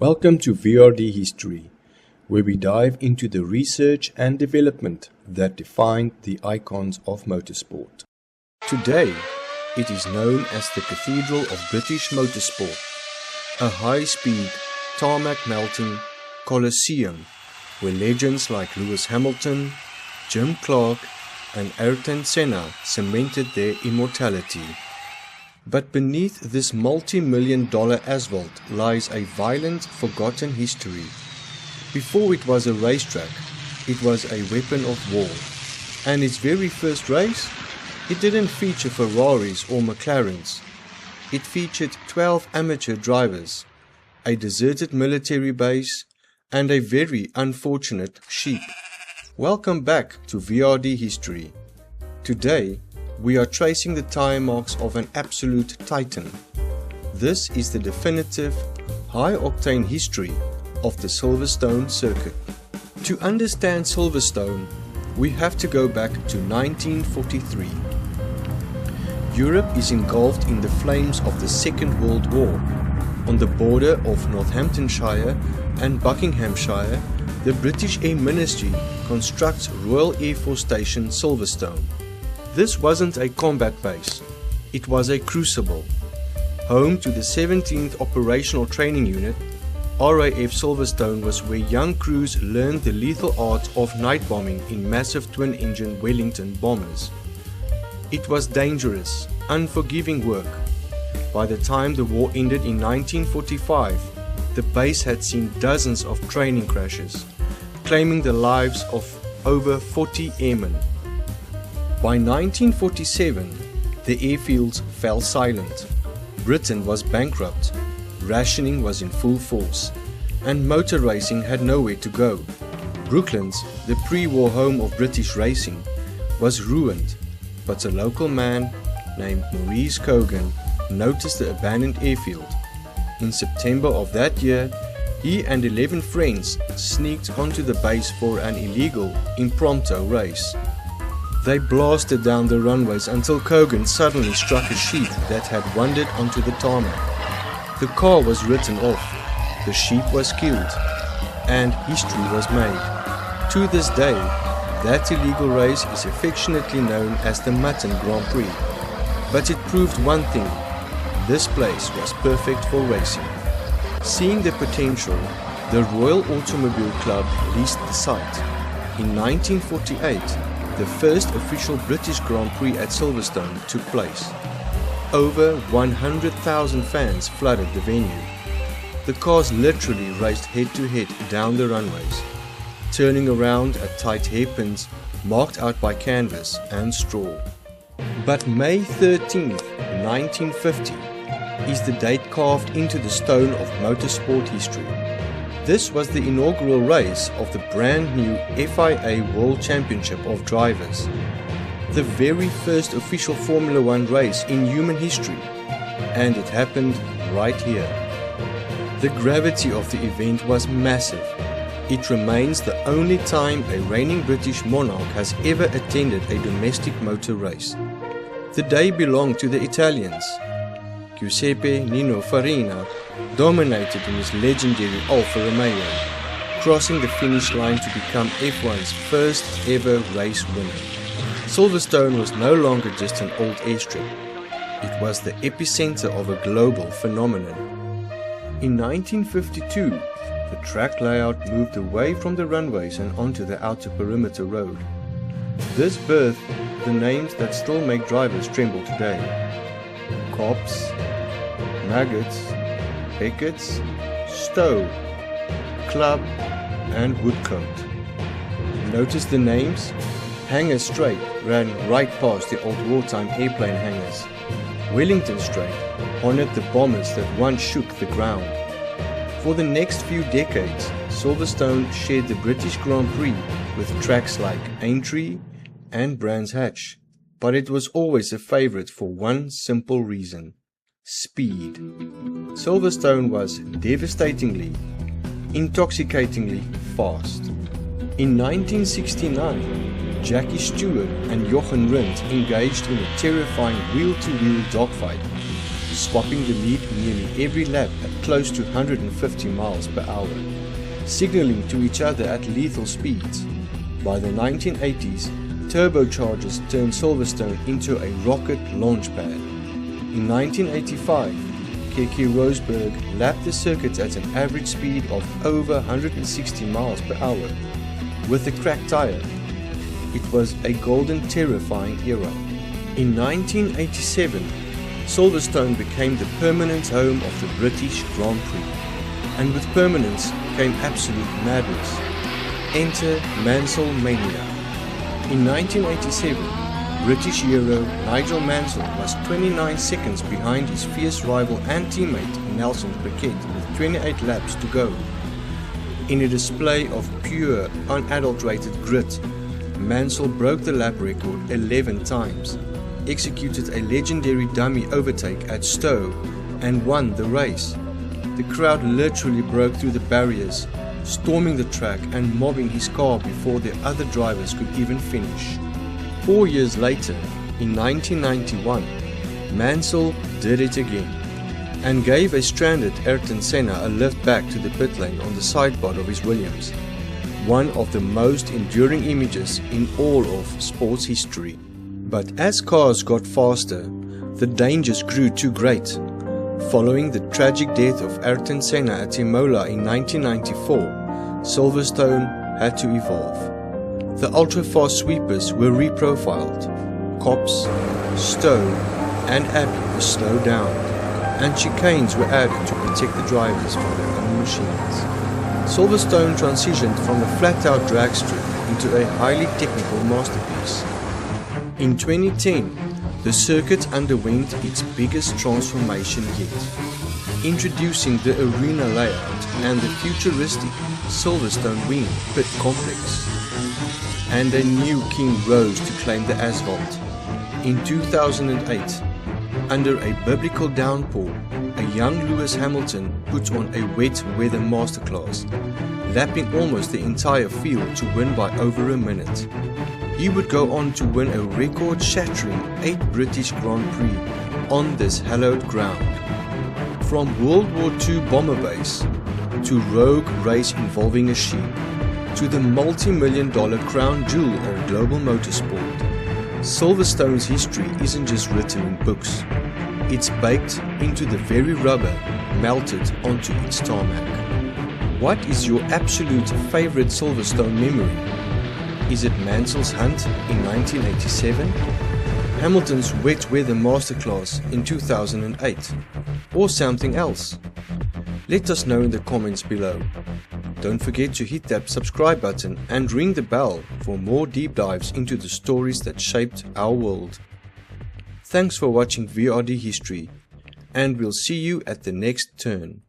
Welcome to VRD History, where we dive into the research and development that defined the icons of motorsport. Today, it is known as the Cathedral of British Motorsport, a high-speed, tarmac-melting Colosseum where legends like Lewis Hamilton, Jim Clark, and Ayrton Senna cemented their immortality. But beneath this multi-million-dollar asphalt lies a violent, forgotten history. Before it was a racetrack, it was a weapon of war. And its very first race? It didn't feature Ferraris or McLarens. It featured 12 amateur drivers, a deserted military base, and a very unfortunate sheep. Welcome back to VRD History. Today, we are tracing the tire marks of an absolute titan. This is the definitive, high-octane history of the Silverstone Circuit. To understand Silverstone, we have to go back to 1943. Europe is engulfed in the flames of the Second World War. On the border of Northamptonshire and Buckinghamshire, the British Air Ministry constructs Royal Air Force Station Silverstone. This wasn't a combat base, it was a crucible. Home to the 17th Operational Training Unit, RAF Silverstone was where young crews learned the lethal art of night bombing in massive twin-engine Wellington bombers. It was dangerous, unforgiving work. By the time the war ended in 1945, the base had seen dozens of training crashes, claiming the lives of over 40 airmen. By 1947, the airfields fell silent. Britain was bankrupt, rationing was in full force, and motor racing had nowhere to go. Brooklands, the pre-war home of British racing, was ruined, but a local man named Maurice Cogan noticed the abandoned airfield. In September of that year, he and 11 friends sneaked onto the base for an illegal impromptu race. They blasted down the runways until Cogan suddenly struck a sheep that had wandered onto the tarmac. The car was written off, the sheep was killed, and history was made. To this day, that illegal race is affectionately known as the Mutton Grand Prix. But it proved one thing: this place was perfect for racing. Seeing the potential, the Royal Automobile Club leased the site. In 1948, the first official British Grand Prix at Silverstone took place. Over 100,000 fans flooded the venue. The cars literally raced head-to-head down the runways, turning around at tight hairpins marked out by canvas and straw. But May 13th, 1950 is the date carved into the stone of motorsport history. This was the inaugural race of the brand new FIA World Championship of Drivers, the very first official Formula One race in human history, and it happened right here. The gravity of the event was massive. It remains the only time a reigning British monarch has ever attended a domestic motor race. The day belonged to the Italians. Giuseppe Nino Farina dominated in his legendary Alfa Romeo, crossing the finish line to become F1's first ever race winner. Silverstone was no longer just an old airstrip. It was the epicenter of a global phenomenon. In 1952, the track layout moved away from the runways and onto the outer perimeter road. This birthed the names that still make drivers tremble today: Cops, Maggots, Beckett's, Stowe, Club, and Woodcote. Notice the names? Hangar Straight ran right past the old Wartime airplane hangars. Wellington Straight honored the bombers that once shook the ground. For the next few decades, Silverstone shared the British Grand Prix with tracks like Aintree and Brands Hatch, but it was always a favorite for one simple reason: speed. Silverstone was devastatingly, intoxicatingly fast. In 1969, Jackie Stewart and Jochen Rindt engaged in a terrifying wheel-to-wheel dogfight. swapping the lead nearly every lap at close to 150 miles per hour, signaling to each other at lethal speeds. By the 1980s, turbochargers turned Silverstone into a rocket launch pad. In 1985, Keke Rosberg lapped the circuit at an average speed of over 160 miles per hour with a cracked tire. It was a golden, terrifying era. In 1987, Silverstone became the permanent home of the British Grand Prix, and with permanence came absolute madness. Enter Mansell Mania. In 1987, British hero Nigel Mansell was 29 seconds behind his fierce rival and teammate Nelson Piquet with 28 laps to go. In a display of pure, unadulterated grit, Mansell broke the lap record 11 times, executed a legendary dummy overtake at Stowe, and won the race. The crowd literally broke through the barriers, storming the track and mobbing his car before the other drivers could even finish. 4 years later, in 1991, Mansell did it again and gave a stranded Ayrton Senna a lift back to the pit lane on the sidepod of his Williams, one of the most enduring images in all of sports history. But as cars got faster, the dangers grew too great. Following the tragic death of Ayrton Senna at Imola in 1994, Silverstone had to evolve. The ultra-fast sweepers were reprofiled. Copse, Stowe and Abbey were slowed down, and chicanes were added to protect the drivers from their own machines. Silverstone transitioned from a flat-out drag strip into a highly technical masterpiece. In 2010, the circuit underwent its biggest transformation yet, introducing the arena layout and the futuristic Silverstone Wing pit complex. And a new king rose to claim the asphalt. In 2008, under a biblical downpour, a young Lewis Hamilton put on a wet weather masterclass, lapping almost the entire field to win by over a minute. He would go on to win a record-shattering 8 British Grand Prix on this hallowed ground. From World War II bomber base, to rogue race involving a sheep, to the multi-million-dollar crown jewel of global motorsport, Silverstone's history isn't just written in books. It's baked into the very rubber melted onto its tarmac. What is your absolute favorite Silverstone memory? Is it Mansell's hunt in 1987? Hamilton's wet weather masterclass in 2008? Or something else? Let us know in the comments below. Don't forget to hit that subscribe button and ring the bell for more deep dives into the stories that shaped our world. Thanks for watching VRD History, and we'll see you at the next turn.